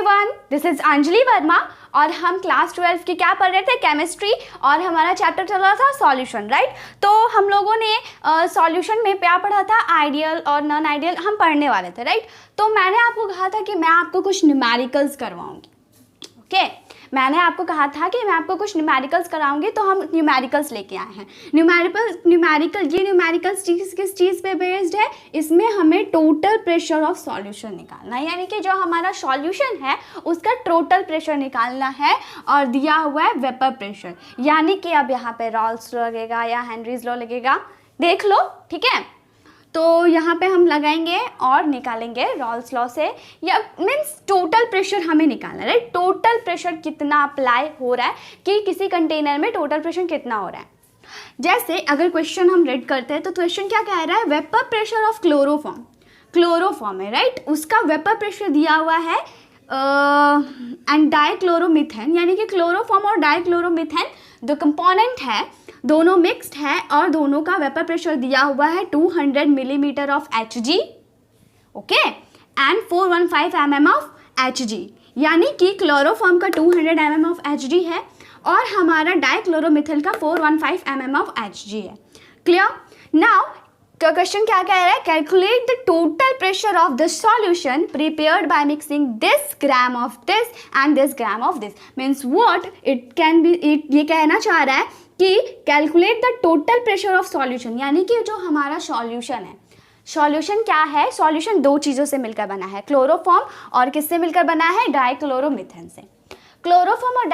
Everyone, this is Anjali Verma और हम class 12 की क्या पढ़ रहे थे, केमिस्ट्री, और हमारा चैप्टर चल रहा था सॉल्यूशन, राइट। तो हम लोगों ने सॉल्यूशन में क्या पढ़ा था, आइडियल और नॉन आइडियल हम पढ़ने वाले थे, राइट। तो मैंने आपको कहा था कि मैं आपको कुछ न्यूमेरिकल्स करवाऊंगी, ओके। मैंने आपको कहा था कि मैं आपको कुछ न्यूमेरिकल्स कराऊंगी, तो हम न्यूमेरिकल्स लेके आए हैं। न्यूमेरिकल्स किस चीज़ पे बेस्ड है, इसमें हमें टोटल प्रेशर ऑफ सॉल्यूशन निकालना है, यानी कि जो हमारा सॉल्यूशन है उसका टोटल प्रेशर निकालना है, और दिया हुआ है वेपर प्रेशर, यानी कि अब यहाँ पे रॉल्स लॉ लगेगा या हेनरीज लॉ लगेगा, देख लो, ठीक है। तो यहाँ पे हम लगाएंगे और निकालेंगे रॉल्स लॉ से, या मीन्स टोटल प्रेशर हमें निकालना है, राइट। टोटल प्रेशर कितना अप्लाई हो रहा है कि किसी कंटेनर में टोटल प्रेशर कितना हो रहा है। जैसे अगर क्वेश्चन हम रीड करते हैं तो क्वेश्चन क्या कह रहा है, वेपर प्रेशर ऑफ क्लोरोफॉर्म है, राइट। उसका वेपर प्रेशर दिया हुआ है एंड डाइक्लोरोमीथेन, यानी कि क्लोरोफॉर्म और डाइक्लोरोमीथेन जो कंपोनेंट है दोनों मिक्स्ड है, और दोनों का वेपर प्रेशर दिया हुआ है 200 millimetre of Hg, okay, and 415 mm of Hg, यानी कि क्लोरोफॉर्म का 200 mm ऑफ Hg है और हमारा डाइक्लोरोमिथेन का 415 mm ऑफ Hg है। क्लियर। नाउ क्वेश्चन क्या कह रहा है, calculate the total pressure of the solution prepared by mixing this gram of this and this gram of this. Means what it can be, ये कहना चाह रहा है कि calculate the total pressure of solution, यानी कि जो हमारा सॉल्यूशन है, सॉल्यूशन क्या है, सॉल्यूशन दो चीज़ों से मिलकर बना है, क्लोरोफॉर्म और किससे मिलकर बना है, डाइक्लोरोमीथेन से। क्लोरोफॉर्म और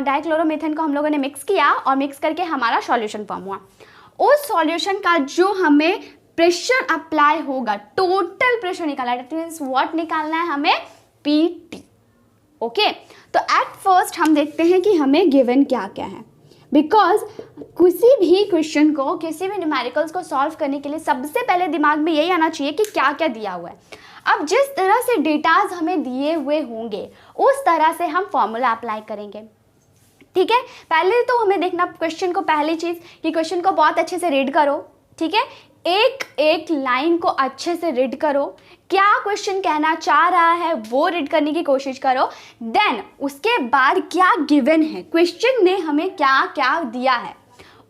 डाइक्लोरोमीथेन को हम लोगों ने मिक्स किया और मिक्स करके हमारा सॉल्यूशन फॉर्म हुआ। उस सॉल्यूशन का जो हमें प्रेशर अप्लाई होगा, टोटल प्रेशर निकालना है, मीन्स व्हाट निकालना है हमें, PT, ओके। तो एट फर्स्ट हम देखते हैं कि हमें गिवन क्या क्या है, बिकॉज किसी भी क्वेश्चन को, किसी भी न्यूमेरिकल्स को सॉल्व करने के लिए सबसे पहले दिमाग में यही आना चाहिए कि क्या क्या दिया हुआ है। अब जिस तरह से डेटाज हमें दिए हुए होंगे उस तरह से हम फॉर्मूला अप्लाई करेंगे, ठीक है। पहले तो हमें देखना क्वेश्चन को, पहली चीज़ कि क्वेश्चन को बहुत अच्छे से रीड करो, ठीक है। एक एक लाइन को अच्छे से रीड करो, क्या क्वेश्चन कहना चाह रहा है वो रीड करने की कोशिश करो। देन उसके बाद क्या गिवन है, क्वेश्चन ने हमें क्या क्या दिया है,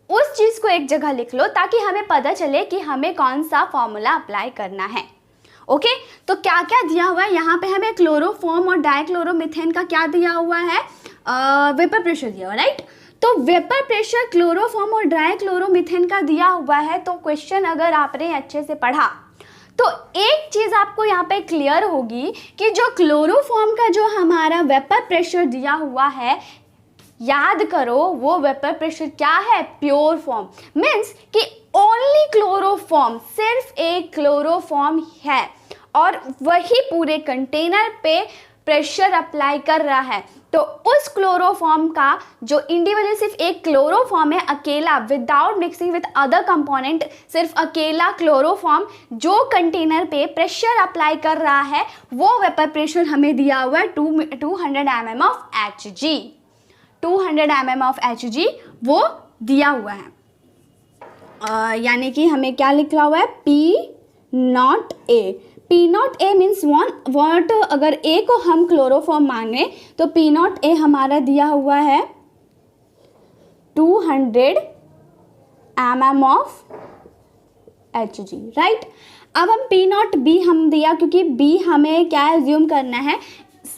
उस चीज़ को एक जगह लिख लो ताकि हमें पता चले कि हमें कौन सा फॉर्मूला अप्लाई करना है, ओके। तो क्या क्या दिया हुआ है यहाँ पे, हमें क्लोरोफॉर्म और डाइक्लोरोमीथेन का क्या दिया हुआ है, वेपर प्रेशर दिया हुआ, राइट। तो वेपर प्रेशर क्लोरोफॉर्म और डाइक्लोरोमीथेन का दिया हुआ है। तो क्वेश्चन अगर आपने अच्छे से पढ़ा तो एक चीज़ आपको यहाँ पे क्लियर होगी कि जो क्लोरोफॉर्म का जो हमारा वेपर प्रेशर दिया हुआ है, याद करो वो वेपर प्रेशर क्या है, प्योर फॉर्म, मीन्स कि ओनली क्लोरोफॉर्म, सिर्फ एक क्लोरोफॉर्म है और वही पूरे कंटेनर पे प्रेशर अप्लाई कर रहा है। तो उस क्लोरोफॉर्म का जो इंडिविजुअल सिर्फ एक क्लोरोफॉर्म है अकेला, without mixing with other component, सिर्फ अकेला क्लोरोफॉर्म जो कंटेनर पे प्रेशर अप्लाई कर रहा है, वो वेपर प्रेशर हमें दिया हुआ है 200 mm of Hg, 200 mm of Hg वो दिया हुआ है। यानी कि हमें क्या लिखा हुआ है, P0A। P0A मीन्स वॉट, अगर A को हम क्लोरोफॉर्म माने तो P0A हमारा दिया हुआ है 200 mm ऑफ Hg, राइट। अब हम P0B हम दिया, क्योंकि B हमें क्या एज्यूम करना है,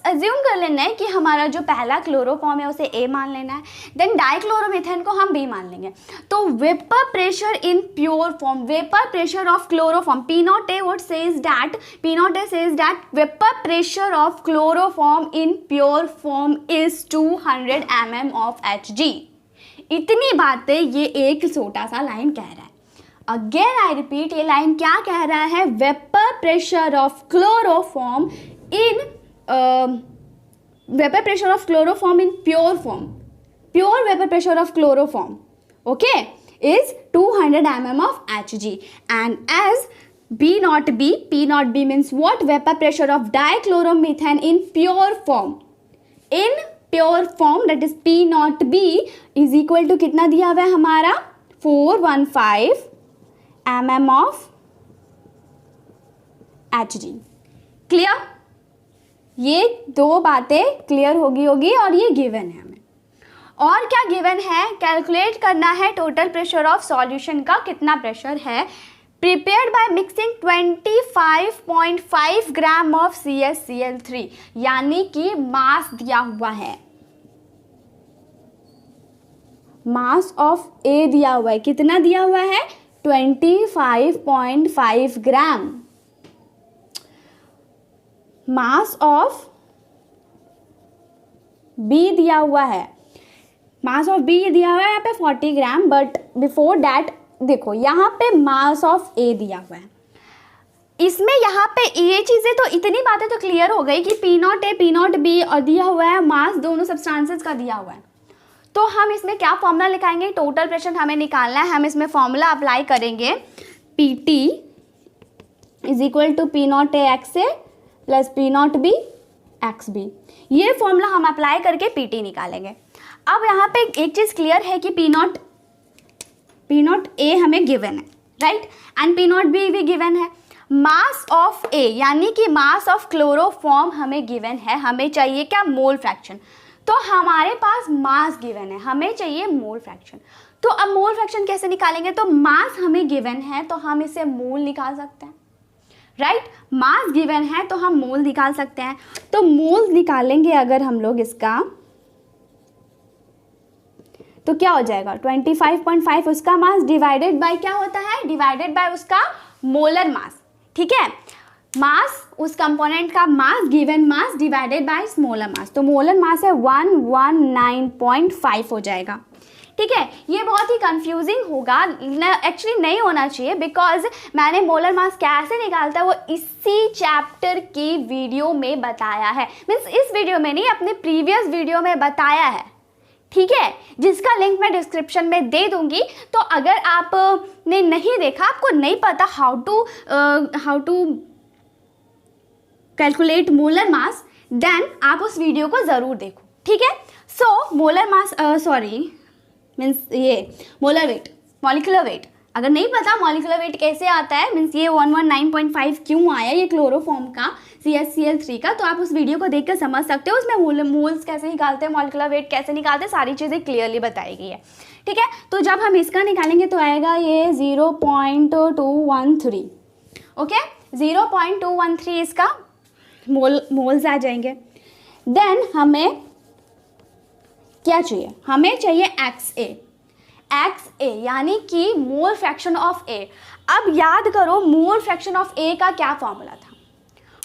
एज्यूम कर लेना है कि हमारा जो पहला क्लोरोफॉर्म है उसे A मान लेना है, देन डाइक्लोरोमीथेन को हम B मान लेंगे। तो vapour pressure in pure form, vapour pressure of chloroform, P0A what says that, P0A says that vapour pressure of chloroform in pure form is 200 mm of Hg। इतनी बातें ये एक छोटा सा लाइन कह रहा है। अगेन आई रिपीट, ये लाइन क्या कह रहा है, vapour pressure of chloroform in vapor pressure of chloroform in pure form, pure vapor pressure of chloroform, okay, is 200 mm of Hg, and as B0B, P0B means what, vapor pressure of dichloromethane in pure form, in pure form, that is P0B is equal to कितना दिया हुआ है हमारा, 415 mm of Hg। Clear. ये दो बातें clear होगी और ये गिवन है हमें। और क्या गिवन है, कैलकुलेट करना है टोटल प्रेशर ऑफ सॉल्यूशन का कितना प्रेशर है, prepared by mixing 25.5 gram of CaCl3, यानी कि मास दिया हुआ है, मास ऑफ A दिया हुआ है, कितना दिया हुआ है 25.5 ग्राम, मास ऑफ B दिया हुआ है, मास ऑफ B दिया हुआ है यहाँ पे 40 ग्राम, बट बिफोर डैट देखो यहाँ पे मास ऑफ A दिया हुआ है। इसमें यहाँ पे ये चीज़ें तो इतनी बातें तो क्लियर हो गई कि P0 A P0 B और दिया हुआ है मास दोनों सब्सटेंसेस का दिया हुआ है। तो हम इसमें क्या फॉर्मूला लिखाएंगे, टोटल प्रेशर हमें निकालना है, हम इसमें फॉर्मूला अप्लाई करेंगे PT is equal to P0 A XA plus P0 B XB। ये फॉर्मूला हम अप्लाई करके PT निकालेंगे। अब यहाँ पे एक चीज़ क्लियर है कि P0 A हमें गिवन है, राइट, एंड P0 B भी गिवन है। मास ऑफ A यानी कि मास ऑफ क्लोरोफॉर्म हमें गिवन है, हमें चाहिए क्या, मोल फ्रैक्शन। तो हमारे पास मास गिवन है, हमें चाहिए मोल फ्रैक्शन। तो अब मोल फ्रैक्शन कैसे निकालेंगे, तो मास हमें गिवन है तो हम इसे मोल निकाल सकते हैं, राइट, मास गिवन है तो हम मोल निकाल सकते हैं। तो मोल निकालेंगे अगर हम लोग इसका, तो क्या हो जाएगा 25.5 उसका मास डिवाइडेड बाय क्या होता है, डिवाइडेड बाय उसका मोलर मास, ठीक है, मास उस कंपोनेंट का mass given mass divided by molar mass. तो मोलर मास है 119.5 हो जाएगा, ठीक है। ये बहुत ही कंफ्यूजिंग होगा, एक्चुअली नहीं होना चाहिए, बिकॉज मैंने मोलर मास कैसे निकालता है वो इसी चैप्टर की वीडियो में बताया है, मीन्स इस वीडियो में नहीं, अपने प्रीवियस वीडियो में बताया है, ठीक है, जिसका लिंक मैं डिस्क्रिप्शन में दे दूंगी। तो अगर आपने नहीं देखा, आपको नहीं पता how to calculate molar mass, then आप उस वीडियो को ज़रूर देखो, ठीक है। सो मोलर मास मीन्स ये मोलर वेट, मॉलिक्यूलर वेट, अगर नहीं पता मॉलिक्यूलर वेट कैसे आता है, मीन्स ये 119.5 क्यों आया ये क्लोरोफॉर्म का CaCl3 का, तो आप उस वीडियो को देख कर समझ सकते हो, उसमें मोल्स कैसे निकालते हैं, मॉलिक्यूलर वेट कैसे निकालते हैं, सारी चीज़ें क्लियरली बताई गई है, ठीक है। तो जब हम इसका निकालेंगे तो आएगा ये 0.213, ओके, 0.213 इसका मोल्स आ जाएंगे। देन हमें क्या चाहिए, हमें चाहिए XA यानी कि मोल फ्रैक्शन ऑफ A। अब याद करो मोल फ्रैक्शन ऑफ A का क्या फॉर्मूला था,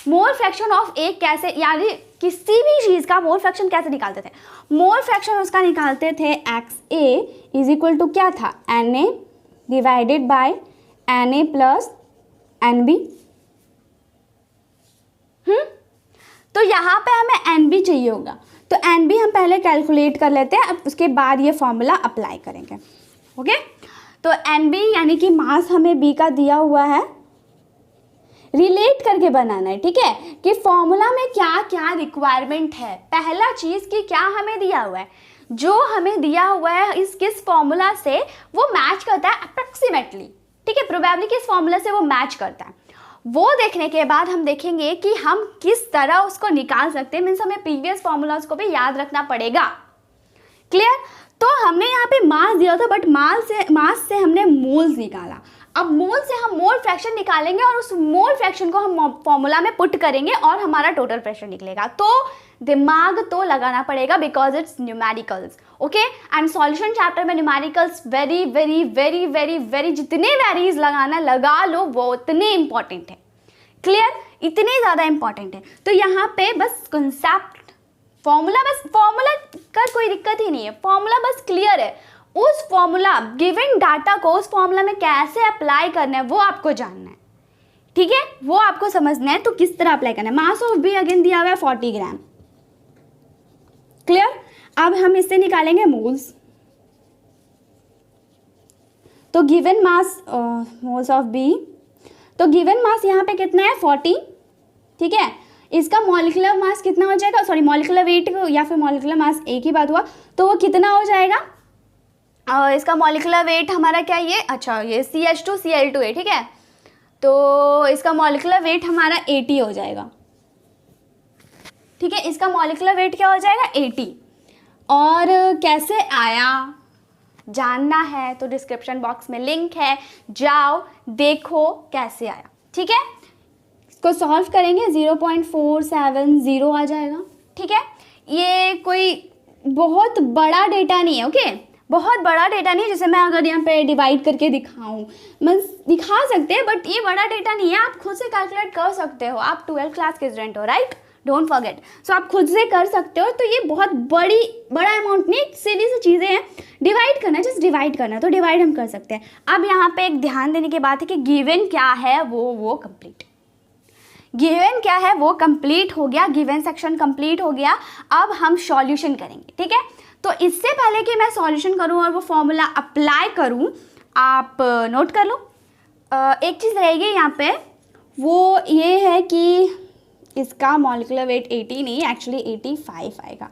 मोल फ्रैक्शन ऑफ A कैसे, यानी किसी भी चीज़ का मोल फ्रैक्शन कैसे निकालते थे, मोल फ्रैक्शन उसका निकालते थे XA इज इक्वल टू क्या था, Na divided by Na plus NB। तो यहाँ पे हमें NB चाहिए होगा, तो NB हम पहले कैलकुलेट कर लेते हैं, अब उसके बाद ये फॉर्मूला अप्लाई करेंगे, ओके। तो NB यानी कि मास हमें B का दिया हुआ है, रिलेट करके बनाना है, ठीक है, कि फॉर्मूला में क्या क्या रिक्वायरमेंट है। पहला चीज़ कि क्या हमें दिया हुआ है, जो हमें दिया हुआ है इस किस फॉर्मूला से वो मैच करता है अप्रॉक्सीमेटली, ठीक है, प्रोबेबली किस फॉर्मूला से वो मैच करता है, वो देखने के बाद हम देखेंगे कि हम किस तरह उसको निकाल सकते हैं, मीन्स हमें प्रीवियस फॉर्मूलाज को भी याद रखना पड़ेगा, क्लियर। तो हमने यहाँ पे मास दिया था, बट मास से हमने मोल्स निकाला। अब मोल से हम मोल फ्रैक्शन निकालेंगे और उस मोल फ्रैक्शन को हम फॉर्मूला में पुट करेंगे और हमारा टोटल प्रेशर निकलेगा। तो दिमाग तो लगाना पड़ेगा, because it's numericals, okay. And solution chapter में numericals very very very very very, जितने वेरीज लगाना लगा लो, वो उतने इंपॉर्टेंट है, क्लियर, इतने ज़्यादा इंपॉर्टेंट है। तो यहाँ पे बस कंसेप्ट, फॉर्मूला का कोई दिक्कत ही नहीं है, फॉर्मूला बस क्लियर है, उस फॉर्मूला गिवन डाटा को उस फॉर्मूला में कैसे अप्लाई करना है वो आपको जानना है, ठीक है, वो आपको समझना है। तो किस तरह अप्लाई करना है, मास ऑफ B अगेन दिया हुआ है 40 ग्राम, क्लियर। अब हम इससे निकालेंगे मोल्स, तो given mass moles of B, तो गिवन मास यहाँ पे कितना है 40, ठीक है, इसका मॉलिक्यूलर मास कितना हो जाएगा, सॉरी मॉलिक्यूलर वेट या फिर मॉलिक्यूलर मास एक ही बात हुआ, तो वो कितना हो जाएगा, इसका मॉलिक्यूलर वेट हमारा क्या, ये अच्छा ये CH2Cl2 है, ठीक है, तो इसका मॉलिक्यूलर वेट हमारा 80 हो जाएगा, ठीक है, इसका मॉलिक्यूलर वेट क्या हो जाएगा 80। और कैसे आया जानना है तो डिस्क्रिप्शन बॉक्स में लिंक है, जाओ देखो कैसे आया। ठीक है, इसको सॉल्व करेंगे 0.470 आ जाएगा। ठीक है, ये कोई बहुत बड़ा डेटा नहीं है। ओके, बहुत बड़ा डेटा नहीं है, जैसे मैं अगर यहाँ पे डिवाइड करके दिखाऊं, मैं दिखा सकते हैं, बट ये बड़ा डेटा नहीं है, आप खुद से कैलकुलेट कर सकते हो। आप 12th क्लास के स्टूडेंट हो, राइट, डोंट फॉरगेट। सो आप खुद से कर सकते हो। तो ये बहुत बड़ा अमाउंट नहीं, सीधी सी चीज़ें हैं, डिवाइड करना, जस्ट डिवाइड करना, तो डिवाइड हम कर सकते हैं। अब यहाँ पे एक ध्यान देने की बात है कि गिवन क्या है वो कंप्लीट, गिवन क्या है वो कंप्लीट हो गया, गिवन सेक्शन कंप्लीट हो गया। अब हम सॉल्यूशन करेंगे। ठीक है, तो इससे पहले कि मैं सॉल्यूशन करूं और वो फॉर्मूला अप्लाई करूं, आप नोट कर लो। एक चीज़ रहेगी यहाँ पे, वो ये है कि इसका मॉलिक्यूलर वेट 80 नहीं, एक्चुअली 85 आएगा।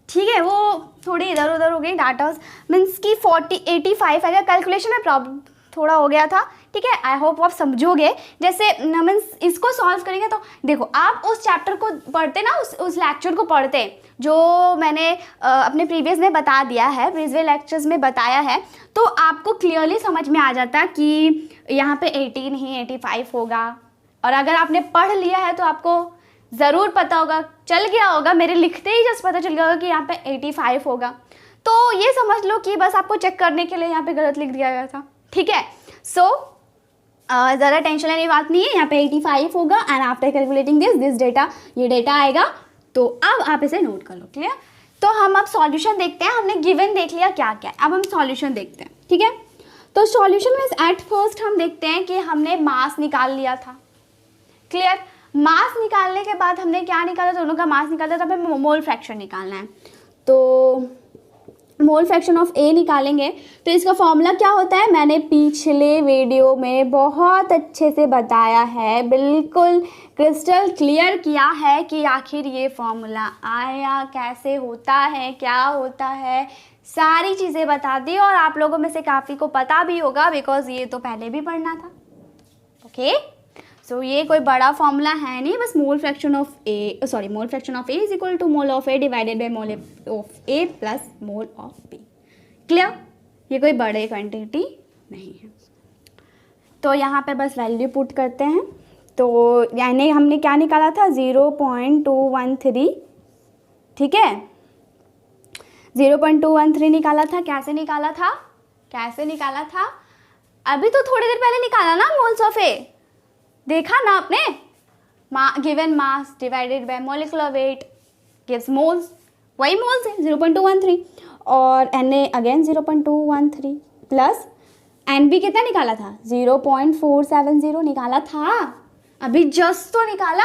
ठीक है, वो थोड़ी इधर उधर हो गई डाटा, मीन्स की 85 आएगा। कैलकुलेशन में प्रॉब्लम थोड़ा हो गया था। ठीक है, आई होप आप समझोगे। जैसे मीन्स इसको सॉल्व करेंगे तो देखो, आप उस चैप्टर को पढ़ते ना, उस लेक्चर को पढ़ते जो मैंने अपने प्रीवियस में बता दिया है, प्रीवियस लेक्चर्स में बताया है, तो आपको क्लियरली समझ में आ जाता कि यहाँ पे 80 नहीं 85 होगा। और अगर आपने पढ़ लिया है तो आपको ज़रूर पता होगा, चल गया होगा, मेरे लिखते ही जस्ट पता चल गया होगा कि यहाँ पे 85 होगा। तो ये समझ लो कि बस आपको चेक करने के लिए यहाँ पे गलत लिख दिया गया था। ठीक है, सो ज़्यादा टेंशन लेने की बात नहीं है, यहाँ पे 85 होगा। And after calculating this data, ये डेटा आएगा। तो अब आप इसे नोट कर लो। क्लियर, तो हम अब सॉल्यूशन देखते हैं। हमने गिवन देख लिया क्या क्या, अब हम सॉल्यूशन देखते हैं। ठीक है, तो सॉल्यूशन में एट फर्स्ट हम देखते हैं कि हमने मास निकाल लिया था। क्लियर, मास निकालने के बाद हमने क्या निकाला, दोनों का मास निकाला था, हमें मोल फ्रैक्शन निकालना है। तो मोल फ्रैक्शन ऑफ ए निकालेंगे, तो इसका फॉर्मूला क्या होता है, मैंने पिछले वीडियो में बहुत अच्छे से बताया है, बिल्कुल क्रिस्टल क्लियर किया है कि आखिर ये फॉर्मूला आया कैसे होता है, क्या होता है, सारी चीज़ें बता दी। और आप लोगों में से काफ़ी को पता भी होगा, बिकॉज ये तो पहले भी पढ़ना था। ओके, सो ये कोई बड़ा फॉर्मूला है नहीं, बस mole fraction of A, sorry, mole fraction of A is equal to mole of A divided by mole of A plus mole of B. Clear, ये कोई बड़े क्वांटिटी नहीं है। तो यहाँ पे बस वैल्यू पुट करते हैं। तो यानी हमने क्या निकाला था, 0.213। ठीक है, 0.213 निकाला था। कैसे निकाला था, कैसे निकाला था, अभी तो थोड़ी देर पहले निकाला ना, मोल्स ऑफ ए, देखा ना आपने, given mass divided by molecular weight gives moles, वही मोल्स है 0.213। और N A again 0.213 plus N B कितना निकाला था, 0.470 निकाला था, अभी जस्ट तो निकाला,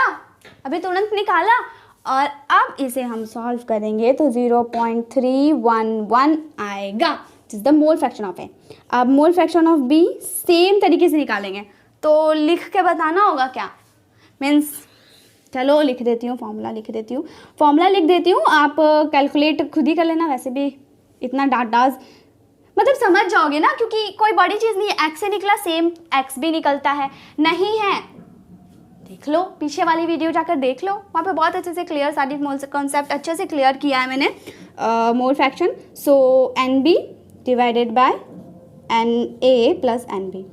अभी तुरंत निकाला। और अब इसे हम सॉल्व करेंगे तो 0.311 आएगा, is the mole fraction of A. अब mole fraction of B same तरीके से निकालेंगे, तो लिख के बताना होगा क्या, मीन्स चलो लिख देती हूँ, फॉर्मूला लिख देती हूँ, फॉर्मूला लिख देती हूँ, आप कैलकुलेट खुद ही कर लेना। वैसे भी इतना डाटाज मतलब समझ जाओगे ना, क्योंकि कोई बड़ी चीज़ नहीं है। एक्स से निकला सेम एक्स भी निकलता है, नहीं है देख लो, पीछे वाली वीडियो जाकर देख लो, वहाँ पे बहुत अच्छे से क्लियर सारी मोल कॉन्सेप्ट अच्छे से क्लियर किया है मैंने, mole fraction. So N B divided by N A plus N B.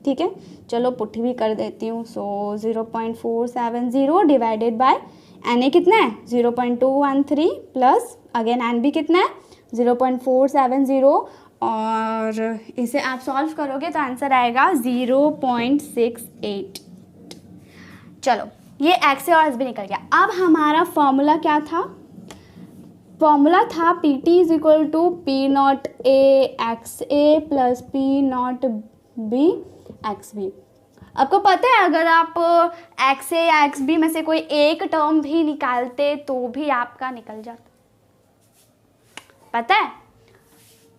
ठीक है, चलो पुट भी कर देती हूँ। So 0.470 divided by N A कितना है 0.213 प्लस अगेन एन बी कितना है 0.470, और इसे आप सॉल्व करोगे तो आंसर आएगा 0.68। चलो ये एक्स से और एस भी निकल गया। अब हमारा फॉर्मूला क्या था, फॉर्मूला था P T is equal to P naught A X A plus P naught B X B. आपको पता है अगर आप एक्स ए या एक्स बी में से कोई एक टर्म भी निकालते तो भी आपका निकल जाता, पता है,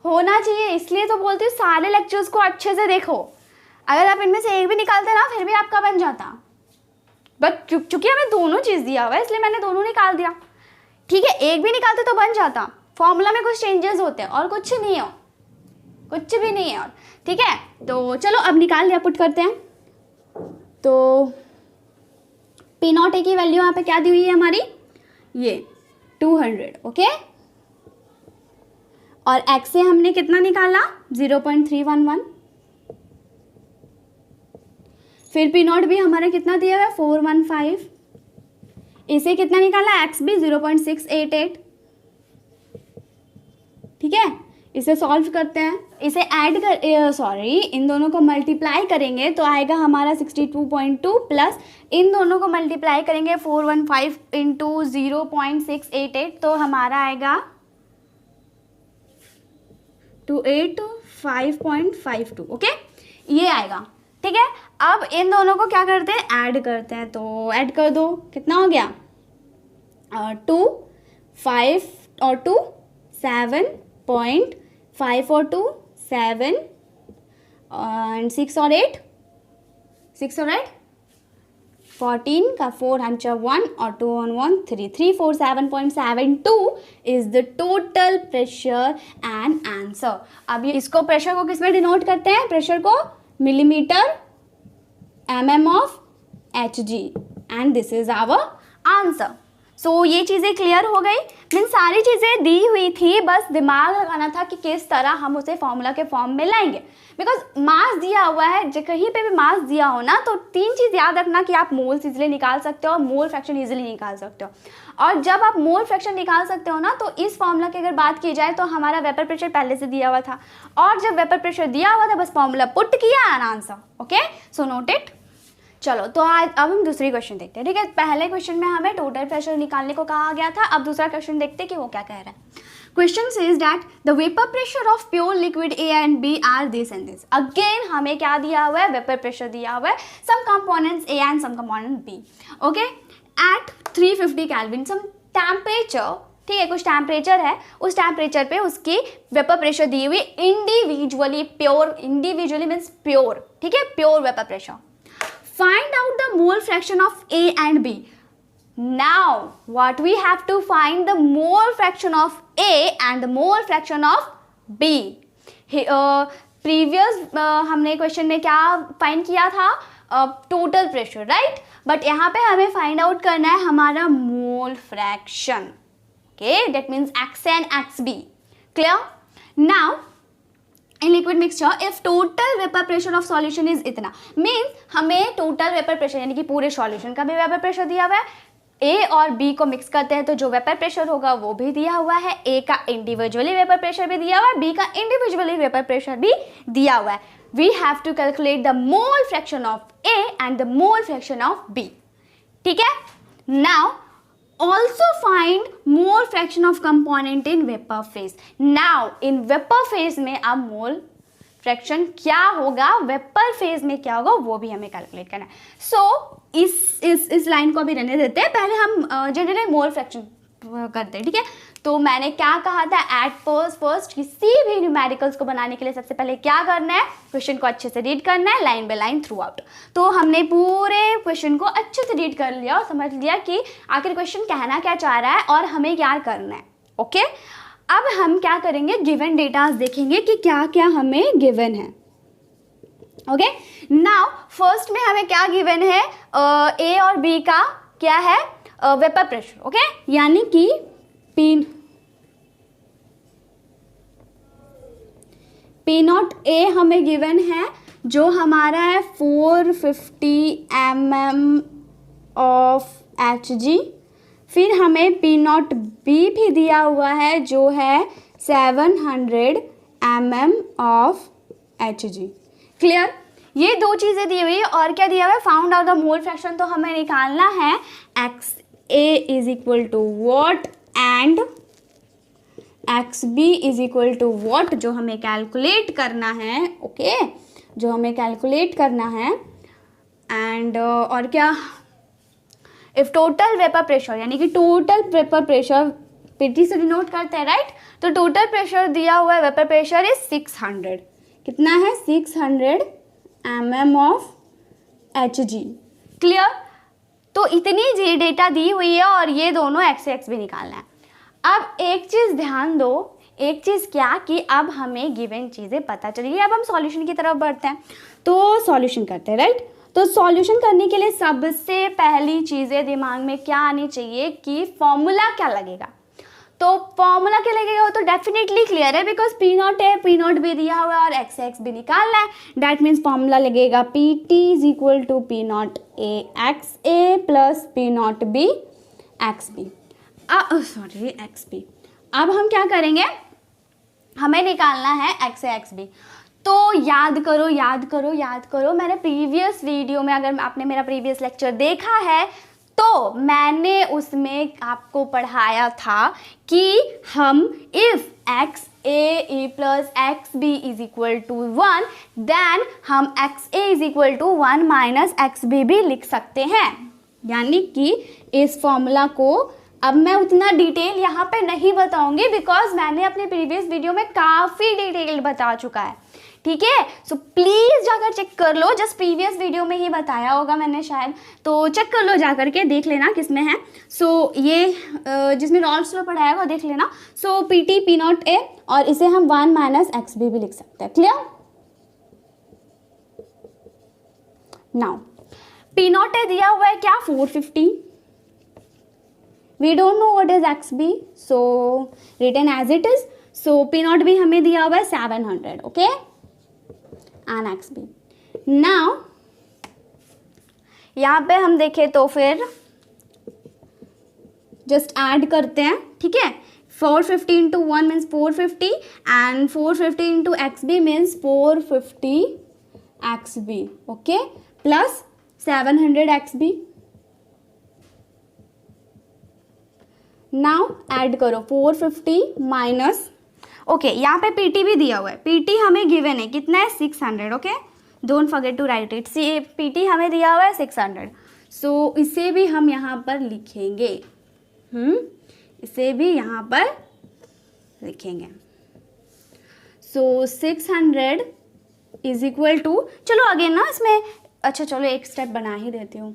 होना चाहिए। इसलिए तो बोलती हूँ सारे लेक्चर्स को अच्छे से देखो, अगर आप इनमें से एक भी निकालते ना फिर भी आपका बन जाता, बट चूंकि हमें दोनों चीज़ दिया हुआ है इसलिए मैंने दोनों निकाल दिया। ठीक है, एक भी निकालते तो बन जाता, फॉर्मूला में कुछ चेंजेस होते हैं और कुछ नहीं हो, कुछ भी नहीं है और। ठीक है, तो चलो अब निकाल लिया, पुट करते हैं। तो पी नॉट ए की वैल्यू यहाँ पे क्या दी हुई है हमारी, ये 200, ओके। और एक्स से हमने कितना निकाला, 0.311। फिर पी नॉट भी हमारा कितना दिया हुआ है, 415। इसे कितना निकाला, एक्स भी 0.688, ठीक है। इसे सॉल्व करते हैं, इसे ऐड कर इन दोनों को मल्टीप्लाई करेंगे तो आएगा हमारा 62.2 प्लस इन दोनों को मल्टीप्लाई करेंगे 415 इंटू 0.688 तो हमारा आएगा 285.52, ओके, ये आएगा, ठीक है। अब इन दोनों को क्या करते हैं, ऐड करते हैं, तो ऐड कर दो, कितना हो गया, 2 5 और 2 7.5 और 2 7 एंड 6 और 8 14 का 4 हम 1 और 2 on 1 3 347.72 is the total pressure and answer. अब ये इसको प्रेशर को किस में डिनोट करते हैं, प्रेशर को millimetre mm of Hg and this is our answer. So ये चीज़ें क्लियर हो गई, मीन सारी चीज़ें दी हुई थी, बस दिमाग लगाना था कि किस तरह हम उसे फॉर्मूला के फॉर्म में लाएंगे। बिकॉज मास दिया हुआ है, जो कहीं पे भी मास दिया हो ना, तो 3 चीज़ याद रखना कि आप मोल्स इजीली निकाल सकते हो और मोल फ्रैक्शन इजीली निकाल सकते हो। और जब आप मोल फ्रैक्शन निकाल सकते हो ना, तो इस फॉर्मूला की अगर बात की जाए तो हमारा वेपर प्रेशर पहले से दिया हुआ था, और जब वेपर प्रेशर दिया हुआ था बस फॉर्मूला पुट किया and answer, okay. So note it. चलो तो आज अब हम दूसरी क्वेश्चन देखते हैं, ठीक है। पहले क्वेश्चन में हमें टोटल प्रेशर निकालने को कहा गया था, अब दूसरा क्वेश्चन देखते हैं कि वो क्या कह रहा है। Question says that the vapour pressure of pure liquid A and B are this and this. Again हमें क्या दिया हुआ है, वेपर प्रेशर दिया हुआ है, some components A and some component B, okay, at 350 kelvin some temperature, ठीक है, कुछ टेम्परेचर है, उस टेम्परेचर पे उसकी वेपर प्रेशर दी हुई individually, pure, individually means pure, ठीक है, pure vapour pressure. Find out the mole fraction of A and B. Now, what we have to find the mole fraction of A and the mole fraction of B. Previous हमने question में क्या find किया था, total pressure, right, but यहाँ पे हमें find out करना है हमारा mole fraction, okay, that means X and XB, clear. Now in liquid mixture if total vapor pressure of solution is इतना, means हमें total vapor pressure यानी कि पूरे solution का भी vapor pressure दिया हुआ है, A और B को मिक्स करते हैं तो जो वेपर प्रेशर होगा वो भी दिया हुआ है, A का इंडिविजुअली वेपर प्रेशर भी दिया हुआ है, B का इंडिविजुअली वेपर प्रेशर भी दिया हुआ है। We have to calculate the mole fraction of A and the mole fraction of B, ठीक है। Now also find mole fraction of component in vapor phase. Now in vapor phase में अब mole fraction क्या होगा, vapor phase में क्या होगा, वो भी हमें कैलकुलेट करना है। So इस लाइन को अभी रहने देते हैं, पहले हम जनरली मोल फ्रैक्शन करते हैं, ठीक है। तो मैंने क्या कहा था, एट फर्स्ट किसी भी न्यूमेरिकल्स को बनाने के लिए सबसे पहले क्या करना है, क्वेश्चन को अच्छे से रीड करना है, line by line through out. तो हमने पूरे क्वेश्चन को अच्छे से रीड कर लिया और समझ लिया कि आखिर क्वेश्चन कहना क्या चाह रहा है और हमें क्या करना है, ओके। अब हम क्या करेंगे, गिवन डेटाज देखेंगे कि क्या क्या हमें गिवन है, ओके। नाउ फर्स्ट में हमें क्या गिवन है, ए और बी का क्या है, वेपर प्रेशर, ओके, यानी कि पी नॉट ए हमें गिवन है जो हमारा है 450 mm ऑफ Hg। फिर हमें पी नॉट बी भी दिया हुआ है जो है 700 mm ऑफ Hg, क्लियर। ये दो चीज़ें दी हुई है और क्या दिया हुआ है, found out the mole fraction, तो हमें निकालना है XA is equal to what and XB is equal to what, जो हमें कैलकुलेट करना है, ओके, जो हमें कैलकुलेट करना है। एंड और क्या, इफ टोटल वेपर प्रेशर यानी कि टोटल वेपर प्रेशर पीटी से डिनोट करते हैं, राइट। तो टोटल प्रेशर दिया हुआ है, वेपर प्रेशर इज 600, कितना है, 600 mm ऑफ Hg, क्लियर। तो इतनी डेटा दी हुई है और ये दोनों एक्स से एक्स भी निकालना है। अब एक चीज़ ध्यान दो, एक चीज़ क्या कि अब हमें गिवन चीज़ें पता चली है, अब हम सॉल्यूशन की तरफ बढ़ते हैं। तो सॉल्यूशन करते हैं, राइट। तो सॉल्यूशन करने के लिए सबसे पहली चीज़ें दिमाग में क्या आनी चाहिए कि फॉर्मूला क्या लगेगा। तो फॉर्मूला क्या लगेगा वो तो डेफिनेटली क्लियर है, बिकॉज पी नॉट है, पी नॉट भी दिया हुआ है और एक्स एक्स भी निकालना है। डैट मीन्स फॉर्मूला लगेगा P T is equal to P naught A X A plus P naught B X B, sorry X B. अब हम क्या करेंगे, हमें निकालना है एक्स ए एक्स बी। तो याद करो याद करो याद करो, मैंने प्रीवियस वीडियो में, अगर आपने मेरा प्रीवियस लेक्चर देखा है तो मैंने उसमें आपको पढ़ाया था कि हम if x A plus x B is equal to 1 then हम x A is equal to 1 minus x B भी लिख सकते हैं। यानी कि इस फॉर्मूला को अब मैं उतना डिटेल यहाँ पे नहीं बताऊंगी, बिकॉज मैंने अपने प्रीवियस वीडियो में काफ़ी डिटेल बता चुका है, ठीक है। सो प्लीज़ जाकर चेक कर लो, जस्ट प्रीवियस वीडियो में ही बताया होगा मैंने शायद, तो चेक कर लो, जाकर के देख लेना किसमें है। सो ये जिसमें रॉल्स में पढ़ाया होगा देख लेना। So P T P naught A, और इसे हम 1 माइनस एक्स बी भी लिख सकते हैं। क्लियर? नाउ पी नॉट ए दिया हुआ है क्या, 450। We don't know what is XB, so written as it is. So P naught भी हमें दिया हुआ है 700, okay? And XB. Now यहाँ पे हम देखें तो फिर just add करते हैं, ठीक है। 450 into 1 means 450 and 450 into XB means 450 XB, okay? Plus 700 XB. Now add करो 450 माइनस, ओके यहाँ पे पीटी भी दिया हुआ है, पीटी हमें गिवन है कितना है 600, okay, don't forget to write it. See PT हमें दिया हुआ है 600, सो इसे भी हम यहाँ पर लिखेंगे, इसे भी यहाँ पर लिखेंगे। सो 600 इज इक्वल टू, चलो अगेन ना इसमें, अच्छा चलो एक स्टेप बना ही देती हूँ।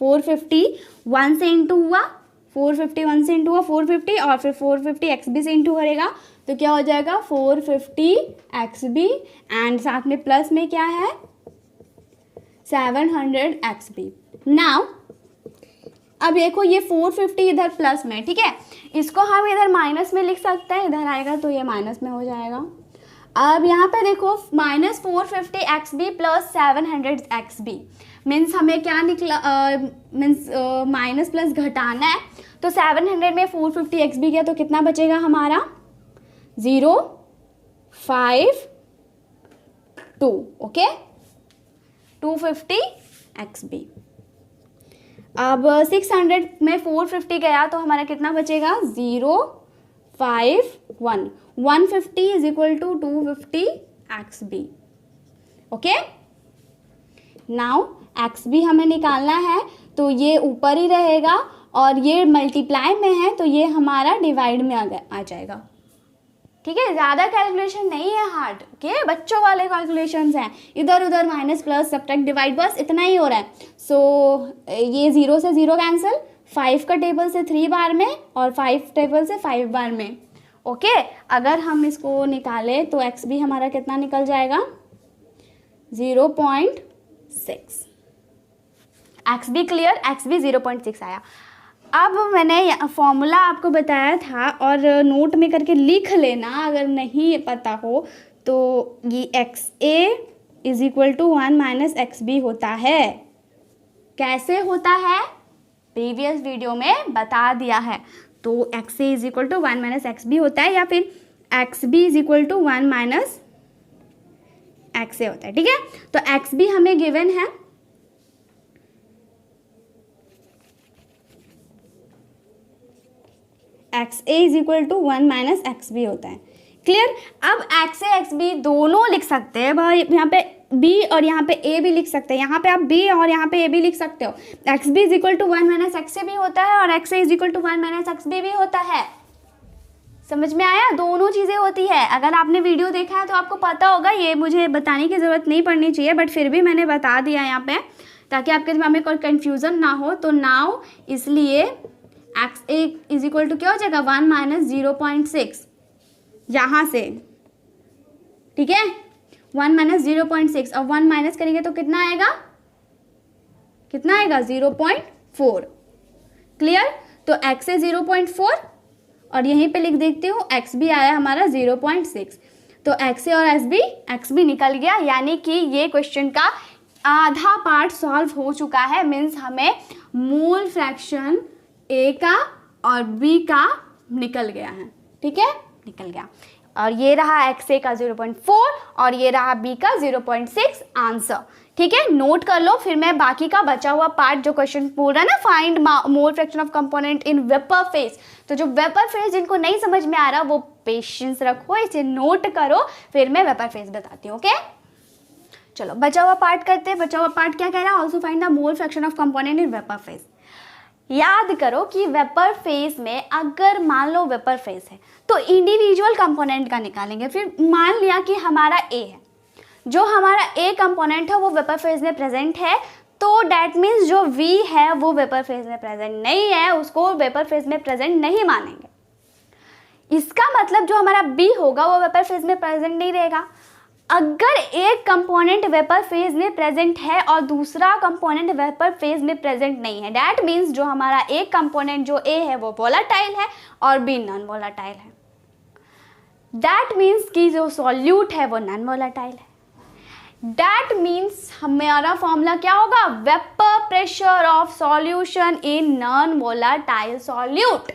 450 1 से इंटू हुआ, 450 1 से इंटू हुआ 450, और फिर 450 एक्स बी से इंटू करेगा तो क्या हो जाएगा 450 एक्स बी, एंड साथ में प्लस में क्या है 700 एक्स बी। नाउ अब देखो ये 450 इधर प्लस में, ठीक है, इसको हम इधर माइनस में लिख सकते हैं, इधर आएगा तो ये माइनस में हो जाएगा। अब यहाँ पे देखो minus 450 X B plus 700 X B means हमें क्या निकला, मीन्स माइनस प्लस घटाना है, तो 700 में 450 एक्स बी गया तो कितना बचेगा हमारा 0 5 2, ओके, 250 एक्स बी। अब 600 में 450 गया तो हमारा कितना बचेगा 0 5 1, 150 is equal to 250 X B, okay. Now X B हमें निकालना है तो ये ऊपर ही रहेगा, और ये मल्टीप्लाई में है तो ये हमारा डिवाइड में आ जाएगा, ठीक है। ज़्यादा कैलकुलेशन नहीं है हार्ड, ओके, बच्चों वाले कैलकुलेशंस हैं, इधर उधर माइनस प्लस सब्ट्रैक्ट डिवाइड बस इतना ही हो रहा है। सो ये 0 से 0 कैंसिल, 5 का टेबल से 3 बार में और 5 टेबल से 5 बार में, ओके। अगर हम इसको निकालें तो एक्स बी हमारा कितना निकल जाएगा 0.6। X B clear, X B 0.6 आया। अब मैंने फॉर्मूला आपको बताया था और नोट में करके लिख लेना अगर नहीं पता हो तो, ये X A is equal to 1 minus x B होता है। कैसे होता है प्रीवियस वीडियो में बता दिया है। तो x A is equal to 1 minus x B होता है, या फिर x B is equal to 1 minus x A होता है, ठीक है। तो एक्स बी हमें गिवन है, x A is equal to 1 minus x B होता है, क्लियर। अब एक्स ए एक्स बी दोनों लिख सकते हैं भाई, यहाँ पे बी और यहाँ पे ए भी लिख सकते हैं, यहाँ पे आप बी और यहाँ पे ए भी लिख सकते हो। X B is equal to 1 minus x A भी होता है और x A is equal to 1 minus x B भी होता है। समझ में आया, दोनों चीज़ें होती है। अगर आपने वीडियो देखा है तो आपको पता होगा, ये मुझे बताने की ज़रूरत नहीं पड़नी चाहिए, बट फिर भी मैंने बता दिया यहाँ पे ताकि आपके दिमाग में कोई कन्फ्यूज़न ना हो। तो नाउ इसलिए X A is equal to क्या हो जाएगा 1 माइनस 0.6 यहाँ से, ठीक है, 1 माइनस 0.6 और 1 माइनस करेंगे तो कितना आएगा कितना आएगा 0.4। क्लियर। तो x है 0.4 और यहीं पे लिख देती हूँ x भी आया हमारा 0.6। तो x और x भी निकल गया, यानी कि ये क्वेश्चन का आधा पार्ट सॉल्व हो चुका है। मीन्स हमें मोल फ्रैक्शन a का और b का निकल गया है। ठीक है, निकल गया। और ये रहा XA का 0.4 और ये रहा B का 0.6 आंसर। ठीक है, नोट कर लो। फिर मैं बाकी का बचा हुआ पार्ट जो क्वेश्चन पूछ रहा है ना, find mole fraction of component in vapour phase, तो जो वेपर फेज जिनको नहीं समझ में आ रहा वो पेशेंस रखो, इसे नोट करो, फिर मैं वेपर फेज बताती हूँ। ओके, चलो बचा हुआ पार्ट करते हैं। बचा हुआ पार्ट क्या कह रहा है? Also find the mole fraction of component in vapour phase. याद करो कि वेपर फेज में अगर मान लो वेपर फेज है तो इंडिविजुअल कंपोनेंट का निकालेंगे। फिर मान लिया कि हमारा ए है, जो हमारा ए कंपोनेंट है वो वेपर फेज में प्रेजेंट है, तो डैट मीन्स जो वी है वो वेपर फेज में प्रेजेंट नहीं है, उसको वेपर फेज में प्रेजेंट नहीं मानेंगे। इसका मतलब जो हमारा बी होगा वो वेपर फेज में प्रेजेंट नहीं रहेगा। अगर एक कंपोनेंट वेपर फेज में प्रेजेंट है और दूसरा कंपोनेंट वेपर फेज में प्रेजेंट नहीं है, डैट मीन्स जो हमारा एक कंपोनेंट जो ए है वो वोलेटाइल है और बी नॉन वोलेटाइल है। डैट मीन्स कि जो सॉल्यूट है वो नॉन वोलेटाइल है। डैट मीन्स हमारा फॉर्मूला क्या होगा? Vapour pressure of solution in non volatile solute.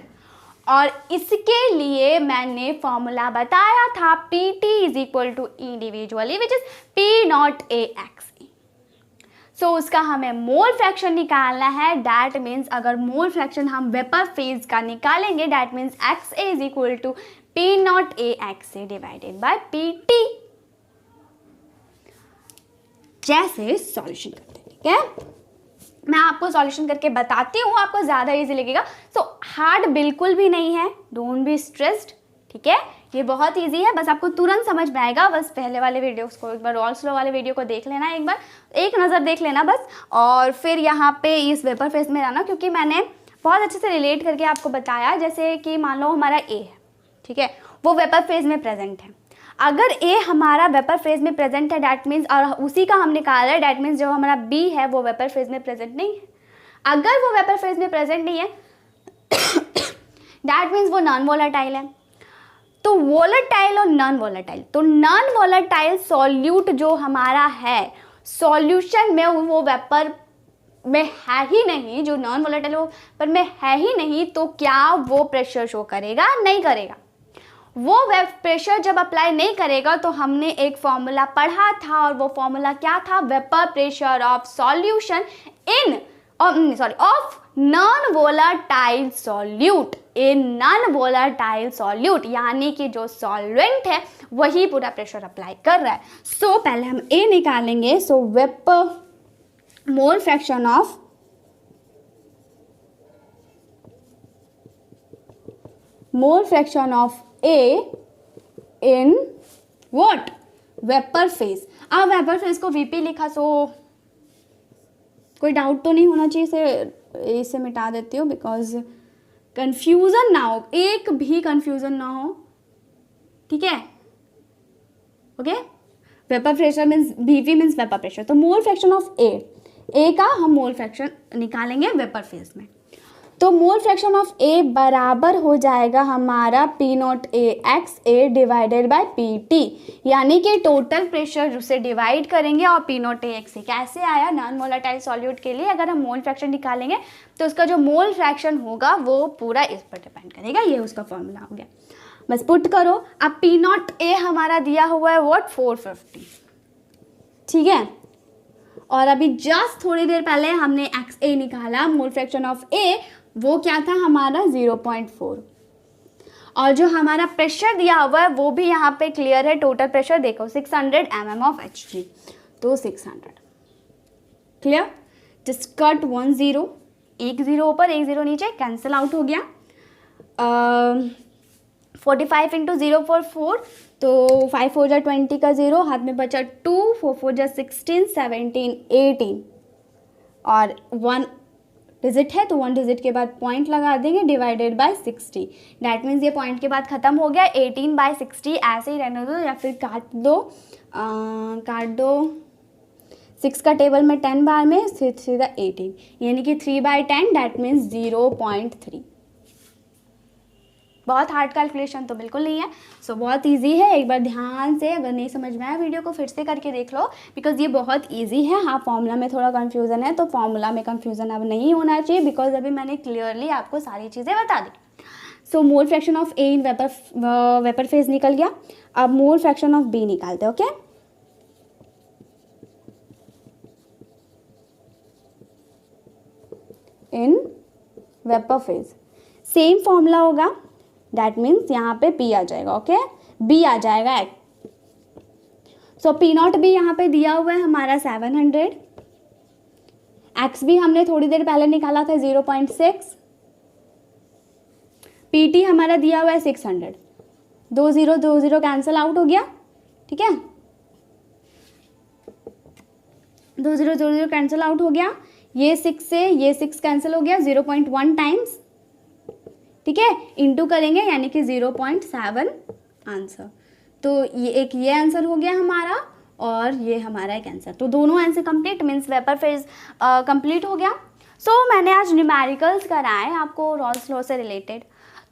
और इसके लिए मैंने फॉर्मूला बताया था PT is equal to individually which is P naught A XE। So उसका हमें मोल फ्रैक्शन निकालना है। डैट मीन्स अगर मोल फ्रैक्शन हम वेपर फेज का निकालेंगे, that means XA is equal to P naught A XA divided by PT। जैसे solution करते हैं, ठीक है, मैं आपको सॉल्यूशन करके बताती हूँ, आपको ज़्यादा इजी लगेगा। सो हार्ड बिल्कुल भी नहीं है, डोंट बी स्ट्रेस्ड। ठीक है, ये बहुत इजी है, बस आपको तुरंत समझ में आएगा। बस पहले वाले वीडियोस को एक बार, ऑल स्लो वाले वीडियो को देख लेना, एक बार एक नज़र देख लेना बस, और फिर यहाँ पे इस वेपर फेज में रहना, क्योंकि मैंने बहुत अच्छे से रिलेट करके आपको बताया। जैसे कि मान लो हमारा ए है, ठीक है, वो वेपर फेज में प्रेजेंट है। अगर ए हमारा वेपर फेज में प्रेजेंट है, डैट मीन्स, और उसी का हम निकाल रहे हैं, डैट मीन्स जो हमारा बी है वो वेपर फेज में प्रेजेंट नहीं है। अगर वो वेपर फेज में प्रेजेंट नहीं है डैट मीन्स वो नॉन वोलेटाइल है। तो वोलेटाइल और नॉन वोलेटाइल, तो नॉन वोलेटाइल सॉल्यूट जो हमारा है सॉल्यूशन में, वो वेपर में है ही नहीं, जो नॉन वोलेटाइल वो पर में है ही नहीं, तो क्या वो प्रेशर शो करेगा? नहीं करेगा। वो प्रेशर जब अप्लाई नहीं करेगा तो हमने एक फॉर्मूला पढ़ा था, और वो फॉर्मूला क्या था? Vapour pressure of solution in of non volatile solute in non volatile solute, यानी कि जो सॉल्वेंट है वही पूरा प्रेशर अप्लाई कर रहा है। सो पहले हम ए निकालेंगे। सो vapour mole fraction of A in what? Vapour phase. अब वेपर फेज को VP लिखा, सो कोई डाउट तो नहीं होना चाहिए, इसे मिटा देती हूँ बिकॉज कंफ्यूजन ना हो, एक भी कंफ्यूजन ना हो। ठीक है, okay. Vapour pressure means VP means vapour pressure. तो मोल फ्रैक्शन ऑफ ए का हम मोल फ्रैक्शन निकालेंगे वेपर फेज में। तो मोल फ्रैक्शन ऑफ ए बराबर हो जाएगा हमारा P naught A XA divided by PT, यानी कि टोटल प्रेशर उसे डिवाइड करेंगे और P नॉट A XA कैसे आया नॉन वोलेटाइल सॉल्यूट के लिए। अगर हम मोल फ्रैक्शन निकालेंगे तो उसका जो मोल फ्रैक्शन होगा वो पूरा इस पर डिपेंड करेगा। ये उसका फॉर्मूला हो गया, बस पुट करो। अब P नॉट A हमारा दिया हुआ है व्हाट? 450। ठीक है, और अभी जस्ट थोड़ी देर पहले हमने XA निकाला, मोल फ्रैक्शन ऑफ A वो क्या था हमारा? 0.4। और जो हमारा प्रेशर दिया हुआ है वो भी यहाँ पे क्लियर है। टोटल प्रेशर देखो 600 mm ऑफ Hg, तो 600 क्लियर। जस्ट कट 1 0, एक 0 ऊपर एक 0 नीचे, कैंसिल आउट हो गया। 45 इंटू 0 4 4, तो 5 4 जा 20 का 0, हाथ में बचा 2, 4 4 जा 16 17 18, और 1 डिजिट है तो 1 डिजिट के बाद पॉइंट लगा देंगे, डिवाइडेड बाय 60। डैट मीन्स ये पॉइंट के बाद ख़त्म हो गया। 18/60 ऐसे ही रहने दो, या फिर काट दो 6 का टेबल में 10 बार में सीधा 18, यानी कि 3/10 दैट मीन्स 0.3। बहुत हार्ड कैलकुलेशन तो बिल्कुल नहीं है, सो बहुत इजी है। एक बार ध्यान से, अगर नहीं समझ में आया वीडियो को फिर से करके देख लो, बिकॉज ये बहुत इजी है। हाँ, फॉर्मूला में थोड़ा कंफ्यूजन है, तो फॉर्मूला में कंफ्यूजन अब नहीं होना चाहिए, बिकॉज अभी मैंने क्लियरली आपको सारी चीज़ें बता दी। So mole fraction of A in vapour phase निकल गया। अब मोल फ्रैक्शन ऑफ बी निकालते हैं। Okay, in vapour phase same formula होगा, दैट मीन्स यहाँ पे पी आ जाएगा। ओके, बी आ जाएगा x. So P naught B यहाँ पे दिया हुआ है हमारा 700, एक्स भी हमने थोड़ी देर पहले निकाला था 0.6, पी टी हमारा दिया हुआ है 600, 2 0 कैंसिल आउट हो गया। ठीक है, 2 0 कैंसिल आउट हो गया। ये 6 से ये 6 कैंसिल हो गया 0.1 टाइम्स। ठीक है, इंटू करेंगे यानी कि 0.7 आंसर। तो ये आंसर हो गया हमारा, और ये हमारा एक आंसर। तो दोनों answer complete, means vapour phase complete हो गया। सो मैंने आज न्यूमेरिकल्स कराए आपको रॉल्स लॉ से रिलेटेड।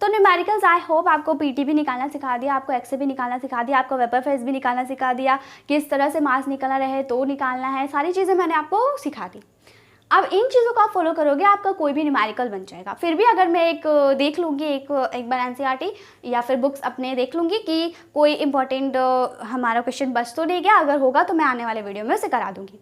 तो न्यूमेरिकल्स आई होप आपको पीटी भी निकालना सिखा दिया, आपको एक्स भी निकालना सिखा दिया, आपको वेपर फेज भी निकालना सिखा दिया, किस तरह से मास निकालना रहे तो निकालना है, सारी चीज़ें मैंने आपको सिखा दी। अब इन चीज़ों को आप फॉलो करोगे, आपका कोई भी न्यूमेरिकल बन जाएगा। फिर भी अगर मैं एक देख लूँगी, एक बार एनसीईआरटी या फिर बुक्स अपने देख लूँगी कि कोई इंपॉर्टेंट हमारा क्वेश्चन बच तो नहीं गया, अगर होगा तो मैं आने वाले वीडियो में उसे करा दूँगी।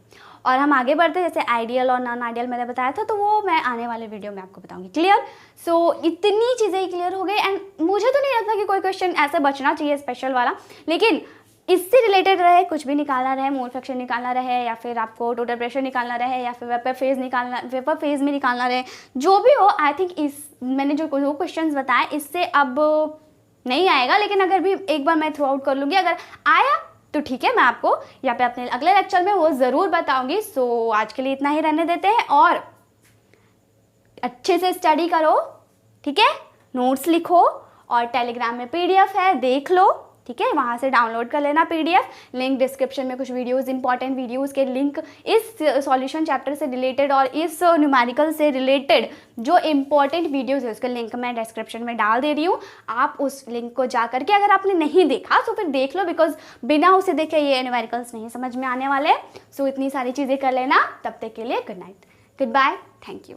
और हम आगे बढ़ते, जैसे आइडियल और नॉन आइडियल मैंने बताया था, तो वो मैं आने वाले वीडियो में आपको बताऊँगी। क्लियर? सो इतनी चीज़ें क्लियर हो गई, एंड मुझे तो नहीं लगता कि कोई क्वेश्चन ऐसे बचना चाहिए स्पेशल वाला, लेकिन इससे रिलेटेड रहे, कुछ भी निकालना रहे, मोल फ्रैक्शन निकालना रहे, या फिर आपको टोटल प्रेशर निकालना रहे, या फिर वेपर फेज में निकालना रहे, जो भी हो, आई थिंक इस मैंने जो क्वेश्चंस बताए इससे अब नहीं आएगा, लेकिन अगर भी एक बार मैं थ्रू आउट कर लूँगी, अगर आया तो ठीक है, मैं आपको यहाँ पे अपने अगले लेक्चर में वो ज़रूर बताऊँगी। सो आज के लिए इतना ही रहने देते हैं, और अच्छे से स्टडी करो। ठीक है, नोट्स लिखो, और टेलीग्राम में PDF है, देख लो। ठीक है, वहाँ से डाउनलोड कर लेना PDF। लिंक डिस्क्रिप्शन में कुछ वीडियोस, इंपॉर्टेंट वीडियोस के लिंक इस सॉल्यूशन चैप्टर से रिलेटेड और इस न्यूमेरिकल से रिलेटेड जो इंपॉर्टेंट वीडियोस है उसके लिंक मैं डिस्क्रिप्शन में डाल दे रही हूँ। आप उस लिंक को जा करके, अगर आपने नहीं देखा तो फिर देख लो, बिकॉज बिना उसे देखे ये न्यूमेरिकल्स नहीं समझ में आने वाले। सो इतनी सारी चीज़ें कर लेना। तब तक के लिए good night, goodbye, thank you.